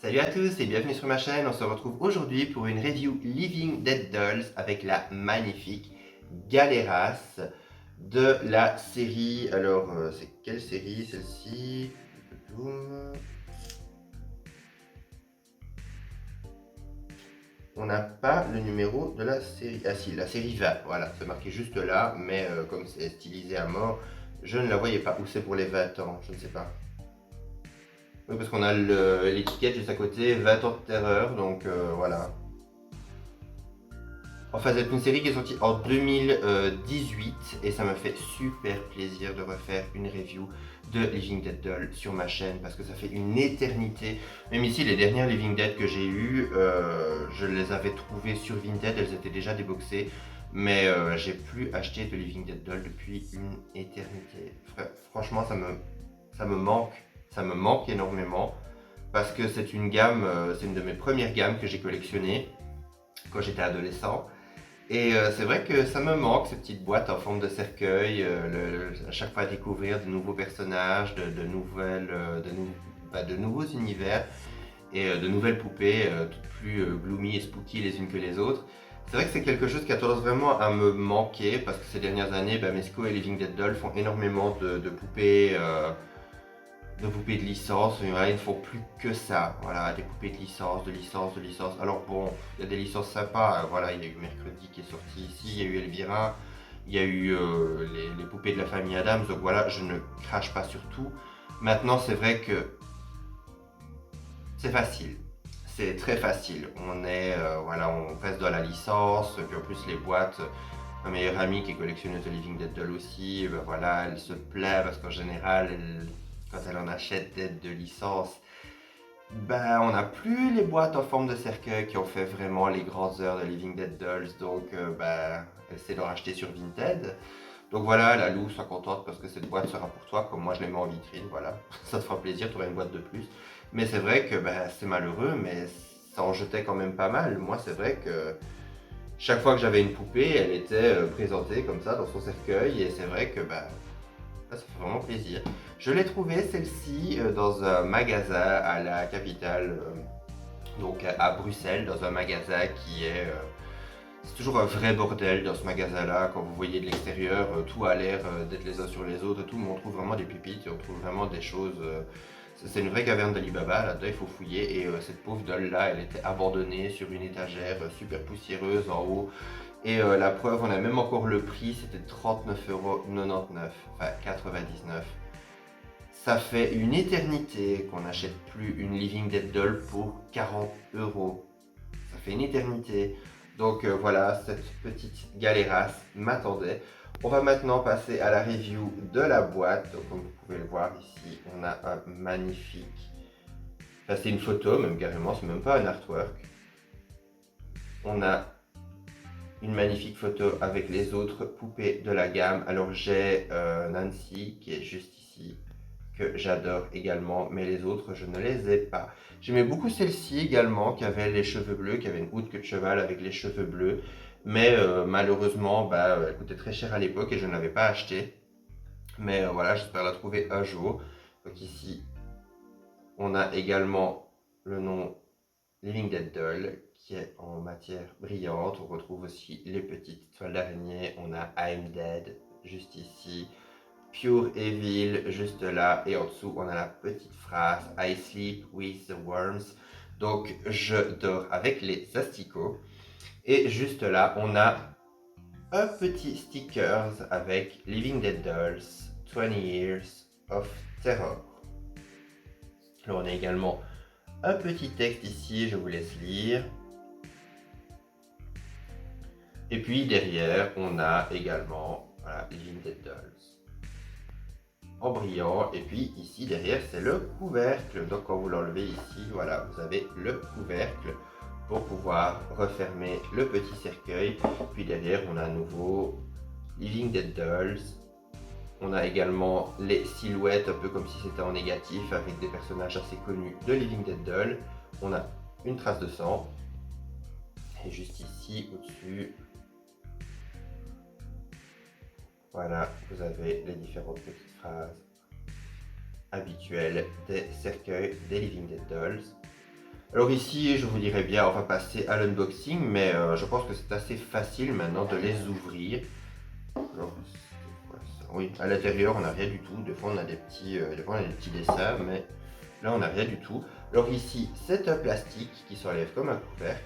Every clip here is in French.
Salut à tous et bienvenue sur ma chaîne. On se retrouve aujourd'hui pour une review Living Dead Dolls avec la magnifique Galeras de la série. Alors, c'est quelle série celle-ci? On n'a pas le numéro de la série. Ah si, la série 20. Voilà, c'est marqué juste là, mais comme c'est stylisé à mort, je ne la voyais pas. Où c'est pour les 20 ans? Je ne sais pas. Oui, parce qu'on a l'étiquette juste à côté, 20 ans de terreur, donc voilà. Enfin, c'est une série qui est sortie en 2018 et ça me fait super plaisir de refaire une review de Living Dead Doll sur ma chaîne parce que ça fait une éternité. Même ici, les dernières Living Dead que j'ai eues, je les avais trouvées sur Vinted, elles étaient déjà déboxées, mais j'ai plus acheté de Living Dead Doll depuis une éternité. Franchement, ça me manque énormément parce que c'est une gamme, c'est une de mes premières gammes que j'ai collectionnées quand j'étais adolescent. Et c'est vrai que ça me manque, ces petites boîtes en forme de cercueil, à chaque fois découvrir de nouveaux personnages, de nouvelles, de nouveaux univers et de nouvelles poupées, toutes plus gloomy et spooky les unes que les autres. C'est vrai que c'est quelque chose qui a tendance vraiment à me manquer parce que ces dernières années, Mesco et Living Dead Doll font énormément de poupées de licence, mais voilà, ils ne font plus que ça. Voilà, des poupées de licence, de licence, de licence. Alors bon, il y a des licences sympas. Voilà, il y a eu Mercredi qui est sorti ici, il y a eu Elvira, il y a eu les poupées de la famille Adams. Donc voilà, je ne crache pas sur tout. Maintenant, c'est vrai que c'est facile. C'est très facile. Voilà, on reste dans la licence. Puis en plus, les boîtes, ma meilleure amie qui est collectionneuse de Living Dead Doll aussi, ben voilà, elle se plaît parce qu'en général, quand elle en achète de licence, ben, on n'a plus les boîtes en forme de cercueil qui ont fait vraiment les grandes heures de Living Dead Dolls, donc elle essaie d'en racheter sur Vinted. Donc voilà, la Lou, sois contente parce que cette boîte sera pour toi, comme moi je les mets en vitrine, voilà. Ça te fera plaisir, tu auras une boîte de plus. Mais c'est vrai que c'est malheureux, mais ça en jetait quand même pas mal. Moi, c'est vrai que chaque fois que j'avais une poupée, elle était présentée comme ça dans son cercueil, et c'est vrai que ça fait vraiment plaisir. Je l'ai trouvée celle-ci dans un magasin à la capitale, donc à Bruxelles, dans un magasin qui est... c'est toujours un vrai bordel dans ce magasin-là. Quand vous voyez de l'extérieur, tout a l'air d'être les uns sur les autres, tout, mais on trouve vraiment des pépites, et on trouve vraiment des choses... c'est une vraie caverne d'Alibaba, là-dedans il faut fouiller, et cette pauvre doll-là, elle était abandonnée sur une étagère super poussiéreuse en haut. Et la preuve, on a même encore le prix, c'était 39,99 €, enfin 99. Ça fait une éternité qu'on n'achète plus une Living Dead Doll pour 40 euros. Ça fait une éternité. Donc voilà, cette petite galérasse m'attendait. On va maintenant passer à la review de la boîte. Donc, comme vous pouvez le voir ici, on a un magnifique... Enfin, c'est une photo, même carrément, c'est même pas un artwork. On a une magnifique photo avec les autres poupées de la gamme. Alors j'ai Nancy qui est juste ici, que j'adore également, mais les autres je ne les ai pas. J'aimais beaucoup celle-ci également qui avait les cheveux bleus, qui avait une houtte queue de cheval avec les cheveux bleus, mais malheureusement elle coûtait très cher à l'époque et je ne l'avais pas acheté. Mais voilà, j'espère la trouver un jour. Donc ici on a également le nom Living Dead Doll qui est en matière brillante. On retrouve aussi les petites toiles d'araignée. On a I'm Dead juste ici. Pure Evil juste là. Et en dessous, on a la petite phrase I sleep with the worms. Donc, je dors avec les asticots. Et juste là, on a un petit stickers avec Living Dead Dolls 20 Years of Terror. Alors, on a également un petit texte ici, je vous laisse lire. Et puis derrière, on a également voilà, Living Dead Dolls en brillant. Et puis ici derrière, c'est le couvercle. Donc quand vous l'enlevez ici, voilà, vous avez le couvercle pour pouvoir refermer le petit cercueil. Puis derrière, on a à nouveau Living Dead Dolls. On a également les silhouettes, un peu comme si c'était en négatif, avec des personnages assez connus de Living Dead Doll. On a une trace de sang. Et juste ici, au-dessus, voilà, vous avez les différentes petites phrases habituelles des cercueils des Living Dead Dolls. Alors ici, je vous dirais bien, on va passer à l'unboxing, mais je pense que c'est assez facile maintenant de les ouvrir. Alors, c'est quoi ça? Oui, à l'intérieur, on n'a rien du tout. Des fois, on a des fois, on a des petits dessins, mais là, on n'a rien du tout. Alors ici, c'est un plastique qui s'enlève comme un couvercle.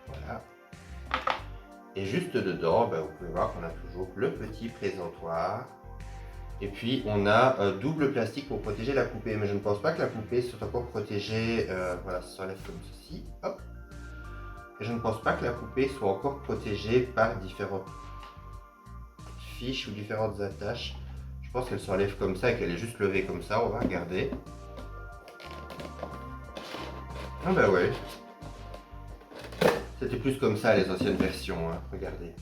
Voilà. Et juste dedans, ben, vous pouvez voir qu'on a toujours le petit présentoir. Et puis on a un double plastique pour protéger la poupée, mais je ne pense pas que la poupée soit encore protégée. Voilà, ça s'enlève comme ceci. Hop. Et je ne pense pas que la poupée soit encore protégée par différentes fiches ou différentes attaches. Je pense qu'elle s'enlève comme ça et qu'elle est juste levée comme ça. On va regarder. Ah bah ouais. C'était plus comme ça les anciennes versions, hein. Regardez.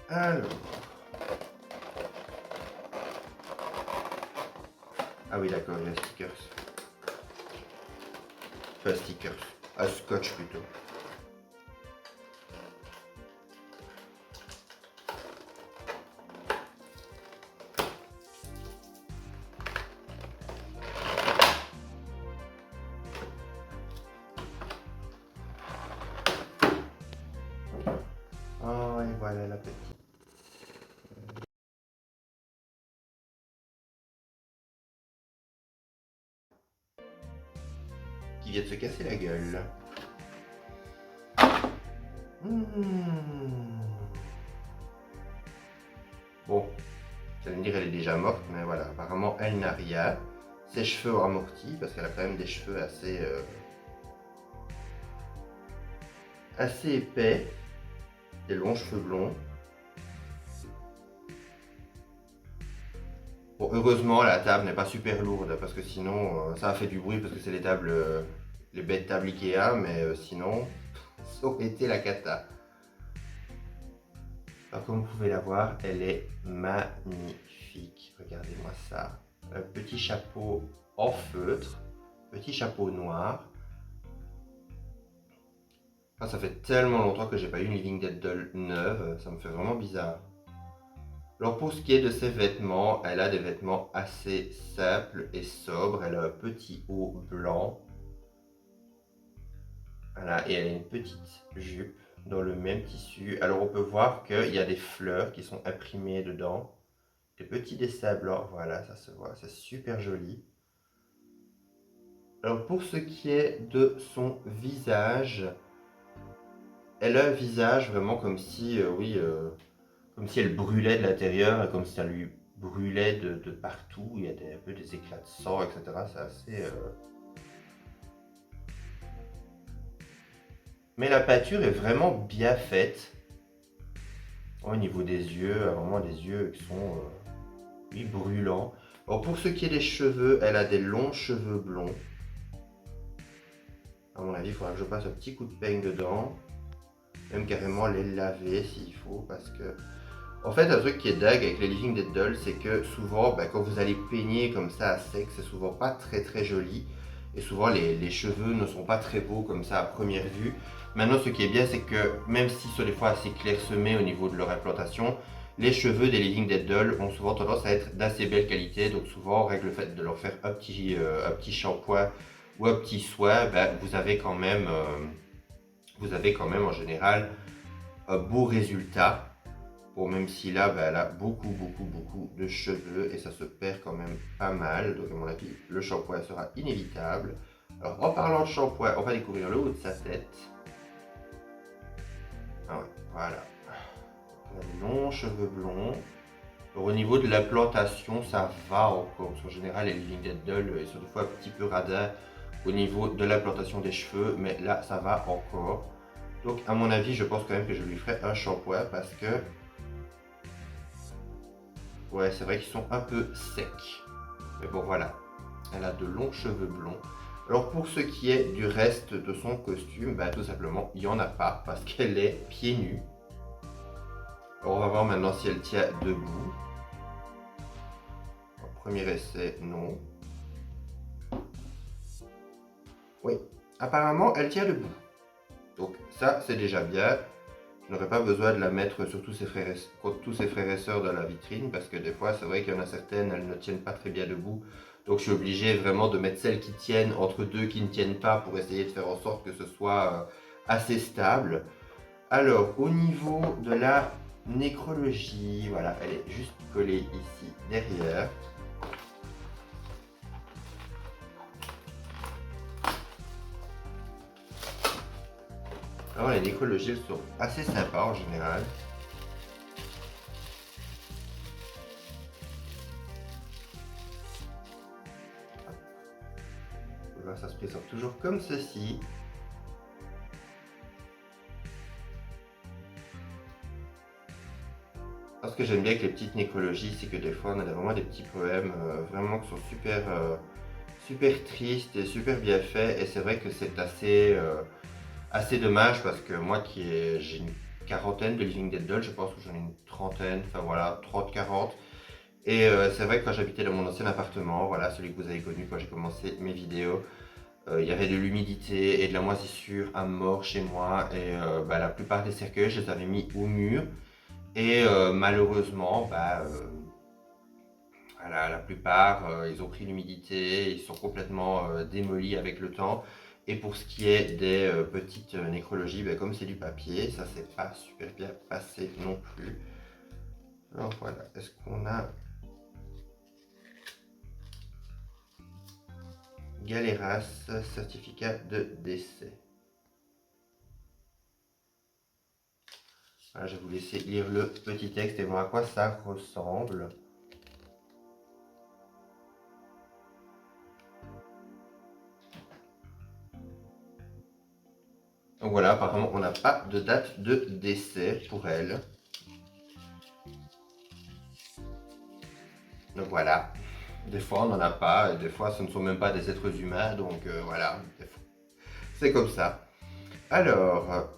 Alors. Ah oui d'accord, il y a stickers. Enfin stickers. Un scotch plutôt. Oh et voilà la petite. Qui vient de se casser la gueule. Bon, vous allez me dire elle est déjà morte, mais voilà, apparemment elle n'a rien. Ses cheveux ont amorti, parce qu'elle a quand même des cheveux assez épais, des longs cheveux blonds. Bon, heureusement la table n'est pas super lourde, parce que sinon ça a fait du bruit, parce que c'est les tables, les bêtes tables Ikea, mais sinon ça aurait été la cata. Alors comme vous pouvez la voir, elle est magnifique. Regardez-moi ça. Un petit chapeau en feutre, petit chapeau noir. Ah, ça fait tellement longtemps que j'ai pas eu une Living Dead Doll neuve, ça me fait vraiment bizarre. Alors pour ce qui est de ses vêtements, elle a des vêtements assez simples et sobres. Elle a un petit haut blanc. Voilà, et elle a une petite jupe dans le même tissu. Alors on peut voir qu'il y a des fleurs qui sont imprimées dedans. Des petits dessins blancs, voilà, ça se voit, c'est super joli. Alors pour ce qui est de son visage, elle a un visage vraiment comme si, comme si elle brûlait de l'intérieur, comme si ça lui brûlait de partout. Il y a un peu des éclats de sang, etc. C'est assez... Mais la peinture est vraiment bien faite. Au niveau des yeux, vraiment des yeux qui sont oui, brûlants. Alors pour ce qui est des cheveux, elle a des longs cheveux blonds. À mon avis, il faudra que je passe un petit coup de peigne dedans. Même carrément les laver s'il faut, parce que... En fait, un truc qui est dingue avec les Living Dead Dolls, c'est que souvent, quand vous allez peigner comme ça à sec, c'est souvent pas très joli. Et souvent, les cheveux ne sont pas très beaux comme ça à première vue. Maintenant, ce qui est bien, c'est que même s'ils sont des fois assez clairsemés au niveau de leur implantation, les cheveux des Living Dead Dolls ont souvent tendance à être d'assez belle qualité. Donc souvent, on règle le fait de leur faire un petit shampoing ou un petit soin, vous avez quand même en général un beau résultat. Bon, même si là, elle a beaucoup de cheveux et ça se perd quand même pas mal. Donc à mon avis, le shampoing sera inévitable. Alors en parlant de shampoing, on va découvrir le haut de sa tête. Ah ouais, voilà. Elle a des longs cheveux blonds. Alors, au niveau de l'implantation, ça va encore. Parce qu'en général, les Living Dead Dolls, ils sont des fois un petit peu radins au niveau de l'implantation des cheveux. Mais là, ça va encore. Donc à mon avis, je pense quand même que je lui ferai un shampoing parce que... Ouais, c'est vrai qu'ils sont un peu secs. Mais bon, voilà. Elle a de longs cheveux blonds. Alors pour ce qui est du reste de son costume, tout simplement, il n'y en a pas parce qu'elle est pieds nus. Alors on va voir maintenant si elle tient debout. Alors, premier essai, non. Oui, apparemment elle tient debout. Donc ça, c'est déjà bien. Je n'aurais pas besoin de la mettre sur contre tous ses frères et sœurs dans la vitrine parce que des fois, c'est vrai qu'il y en a certaines, elles ne tiennent pas très bien debout. Donc je suis obligé vraiment de mettre celles qui tiennent entre deux qui ne tiennent pas pour essayer de faire en sorte que ce soit assez stable. Alors au niveau de la nécrologie, voilà, elle est juste collée ici derrière. Alors les nécrologies, elles sont assez sympas en général. Voilà, ça se présente toujours comme ceci. Ce que j'aime bien avec les petites nécrologies, c'est que des fois on a vraiment des petits poèmes vraiment qui sont super, super tristes et super bien faits. Et c'est vrai que c'est assez dommage parce que moi j'ai une quarantaine de Living Dead Dolls, je pense que j'en ai une trentaine, enfin voilà, 30-40. Et c'est vrai que quand j'habitais dans mon ancien appartement, voilà, celui que vous avez connu quand j'ai commencé mes vidéos, il y avait de l'humidité et de la moisissure à mort chez moi. Et la plupart des cercueils, je les avais mis au mur. Et malheureusement, voilà, la plupart, ils ont pris l'humidité, ils sont complètement démolis avec le temps. Et pour ce qui est des petites nécrologies, comme c'est du papier, ça s'est pas super bien passé non plus. Alors voilà, est-ce qu'on a Galéras, certificat de décès. Voilà, je vais vous laisser lire le petit texte et voir à quoi ça ressemble. Donc voilà, apparemment on n'a pas de date de décès pour elle. Donc voilà, des fois on n'en a pas, et des fois ce ne sont même pas des êtres humains, donc voilà, c'est comme ça. Alors,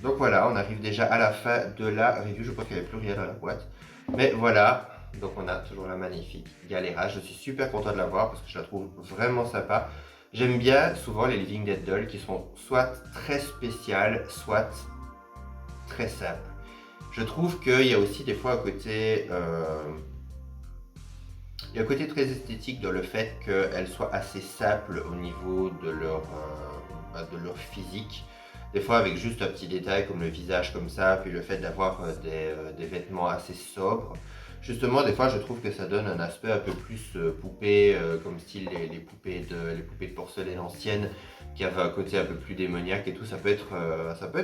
donc voilà, on arrive déjà à la fin de la review, je crois qu'il n'y avait plus rien dans la boîte. Mais voilà, donc on a toujours la magnifique Galera, je suis super content de la voir parce que je la trouve vraiment sympa. J'aime bien souvent les Living Dead Dolls qui sont soit très spéciales, soit très simples. Je trouve qu'il y a aussi des fois un côté... il y a un côté très esthétique dans le fait qu'elles soient assez simples au niveau de leur physique. Des fois avec juste un petit détail comme le visage comme ça, puis le fait d'avoir des vêtements assez sobres. Justement, des fois je trouve que ça donne un aspect un peu plus poupée, comme style les poupées de porcelaine anciennes, qui avaient un côté un peu plus démoniaque et tout, ça peut être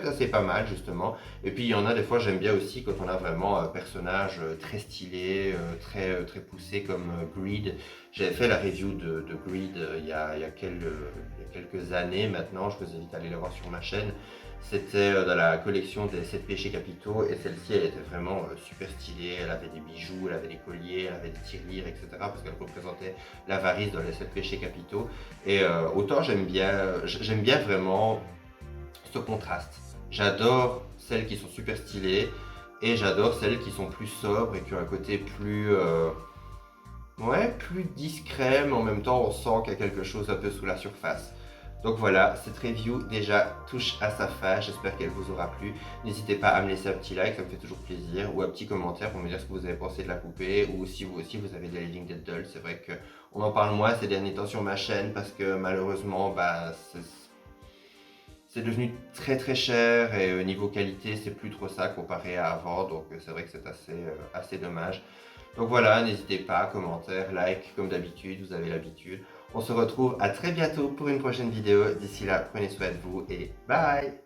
assez pas mal justement. Et puis il y en a des fois j'aime bien aussi quand on a vraiment un personnage très stylé, très poussé comme Greed. J'avais fait la review de Greed il y a quelques années maintenant, je vous invite à aller la voir sur ma chaîne. C'était dans la collection des 7 péchés capitaux et celle-ci elle était vraiment super stylée, elle avait des bijoux, elle avait des colliers, elle avait des tirelires, etc. parce qu'elle représentait l'avarice dans les 7 péchés capitaux. Et autant j'aime bien vraiment ce contraste. J'adore celles qui sont super stylées et j'adore celles qui sont plus sobres et qui ont un côté plus, ouais, plus discret, mais en même temps on sent qu'il y a quelque chose un peu sous la surface. Donc voilà, cette review déjà touche à sa fin, j'espère qu'elle vous aura plu. N'hésitez pas à me laisser un petit like, ça me fait toujours plaisir, ou un petit commentaire pour me dire ce que vous avez pensé de la poupée, ou si vous aussi vous avez des Living Dead Dolls. C'est vrai qu'on en parle moins ces derniers temps sur ma chaîne, parce que malheureusement, c'est devenu très très cher, et au niveau qualité, c'est plus trop ça comparé à avant, donc c'est vrai que c'est assez dommage. Donc voilà, n'hésitez pas, commentaire, like, comme d'habitude, vous avez l'habitude. On se retrouve à très bientôt pour une prochaine vidéo. D'ici là, prenez soin de vous et bye!